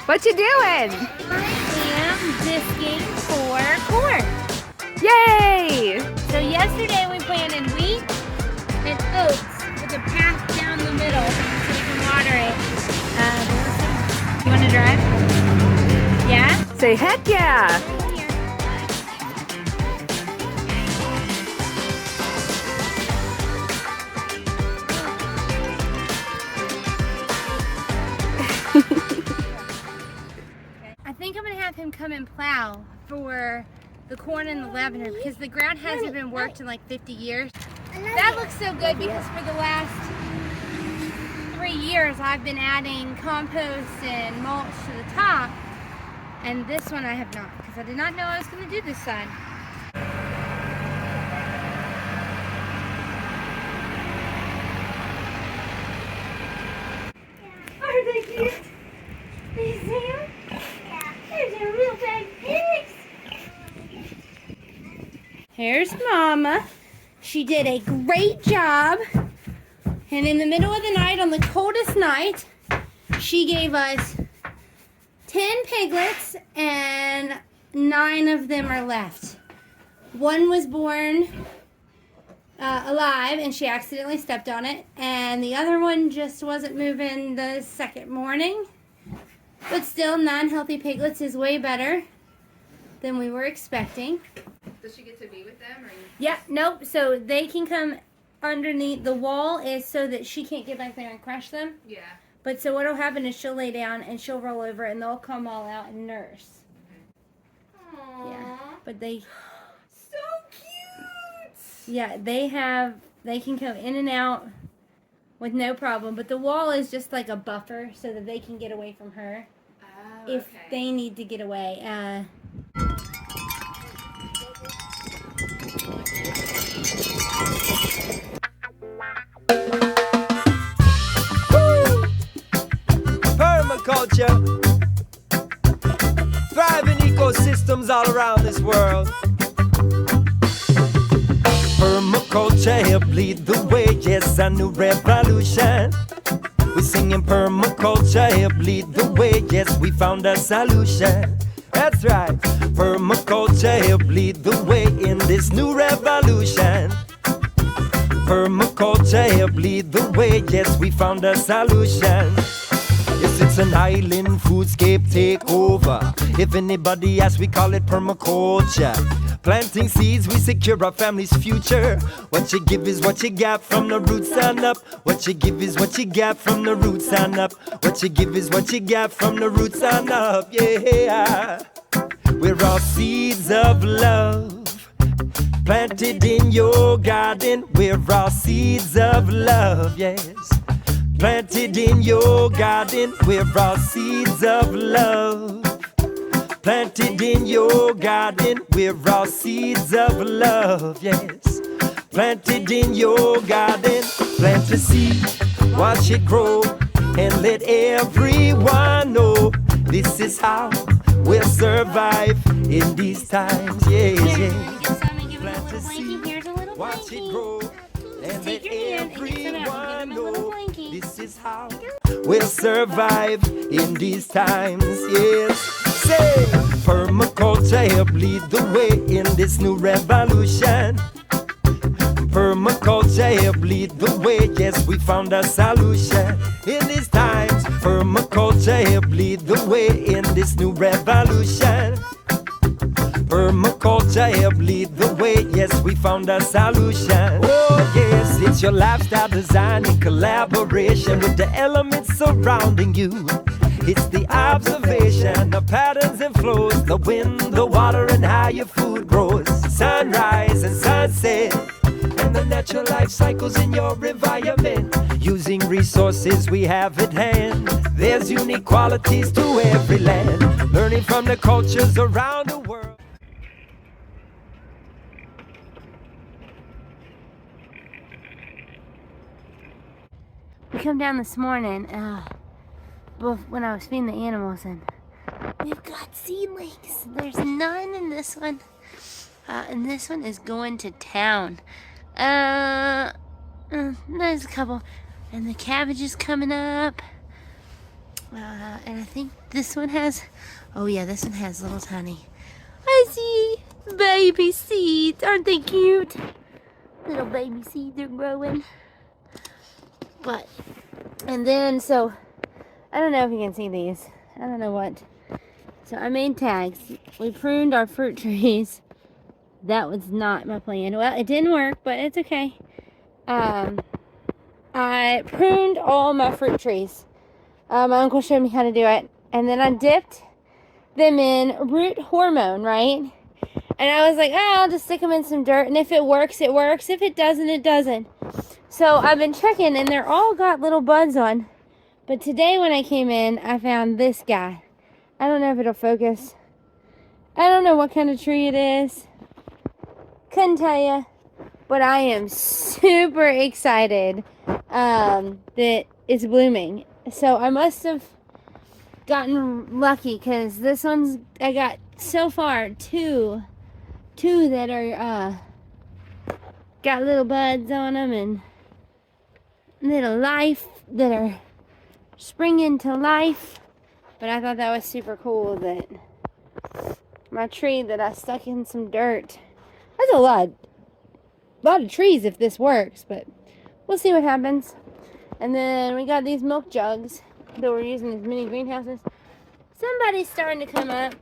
What you doing? I am disking for corn. Yay! So yesterday we planted wheat and oats with a path down the middle so we can water it. You want to drive? Yeah? Say heck yeah! Right here. I think I'm going to have him come and plow for the corn and the lavender because the ground hasn't been worked in like 50 years. That looks so good because for the last 3 years I've been adding compost and mulch to the top, and this one I have not because I did not know I was going to do this side. Are they cute? Do you see them? Yeah. There's a real big pigs. Here's Mama. She did a great job. And in the middle of the night, on the coldest night, she gave us 10 piglets and 9 of them are left. One was born alive and she accidentally stepped on it. And the other one just wasn't moving the second morning. But still, 9 healthy piglets is way better than we were expecting. Does she get to be with them? Or Yeah, nope. So they can come underneath. The wall is so that she can't get back there and crush them. Yeah. But so what'll happen is she'll lay down and she'll roll over and they'll come all out and nurse. Aww. Yeah. But they, So cute! yeah, they can come in and out with no problem. But the wall is just like a buffer so that they can get away from her Oh, if okay. they need to get away. Permaculture, thriving ecosystems all around this world. Permaculture help lead the way, yes, a new revolution. We're singing permaculture help lead the way, yes, we found a solution. That's right, permaculture help lead the way in this new revolution. Permaculture help lead the way, yes, we found a solution. Yes, it's an island foodscape takeover. If anybody asks, we call it permaculture. Planting seeds, we secure our family's future. What you give is what you got from the roots and up. What you give is what you got from the roots and up. What you give is what you got from the roots and up. Yeah, we're all seeds of love planted in your garden. We're all seeds of love, yes. Planted in your garden, we're all seeds of love. Planted in your garden, we're all seeds of love, yes. Planted in your garden, plant a seed, watch it grow, and let everyone know this is how we'll survive in these times, yes, yes. Plant a seed, watch it grow, and let everyone know this is how we'll survive in these times, yes. Say, permaculture help lead the way in this new revolution. Permaculture help lead the way, yes, we found a solution in these times. Permaculture help lead the way in this new revolution. Permaculture help lead the way, yes, we found a solution. Oh yes, it's your lifestyle design in collaboration with the elements surrounding you. It's the observation, the patterns and flows, the wind, the water, and how your food grows. Sunrise and sunset, and the natural life cycles in your environment. Using resources we have at hand, there's unique qualities to every land. Learning from the cultures around the world. We come down this morning when I was feeding the animals, and we've got seedlings. There's none in this one, and this one is going to town. There's a couple, and the cabbage is coming up. And I think this one has, oh yeah, this one has little tiny, I see, baby seeds. Aren't they cute? Little baby seeds are growing. But, and then, so, I don't know if you can see these. I don't know what. So I made tags. We pruned our fruit trees. That was not my plan. Well, it didn't work, but it's okay. I pruned all my fruit trees. My uncle showed me how to do it. And then I dipped them in root hormone, right? And I was like, oh, I'll just stick them in some dirt. And if it works, it works. If it doesn't, it doesn't. So I've been checking, and they're all got little buds on. But today when I came in, I found this guy. I don't know if it'll focus. I don't know what kind of tree it is. Couldn't tell you. But I am super excited that it's blooming. So I must have gotten lucky, because this one's, I got so far two that are got little buds on them and little life that are springing to life. But I thought that was super cool that my tree that I stuck in some dirt. That's a lot of trees if this works, but we'll see what happens. And then we got these milk jugs that we're using as mini greenhouses. Somebody's starting to come up.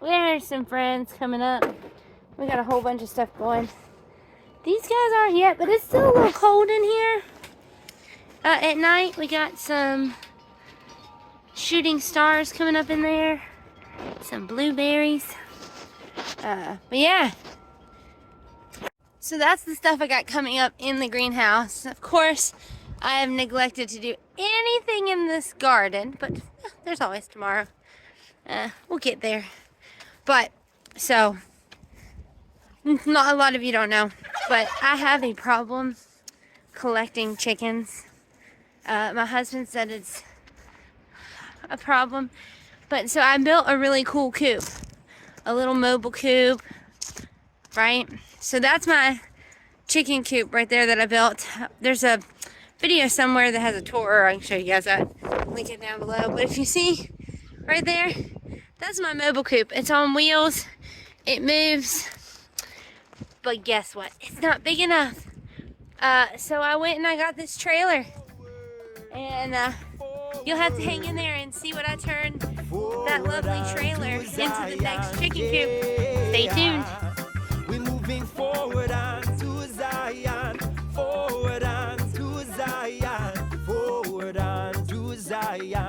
There's some friends coming up. We got a whole bunch of stuff going. These guys aren't yet, but it's still a little cold in here. At night, we got some shooting stars coming up in there. Some blueberries. But yeah. So that's the stuff I got coming up in the greenhouse. Of course, I have neglected to do anything in this garden, but there's always tomorrow. We'll get there. But, so, not a lot of you don't know, but I have a problem collecting chickens. My husband said it's a problem. But, so I built a really cool coop. A little mobile coop, right? So that's my chicken coop right there that I built. There's a video somewhere that has a tour. I can show you guys that. Link it down below. But if you see right there, that's my mobile coop. It's on wheels. It moves. But guess what? It's not big enough. So I went and I got this trailer. And you'll have to hang in there and see what I turned that lovely trailer into the next chicken coop. Stay tuned. We're moving forward on to Zion. Forward on to Zion. Forward on to Zion.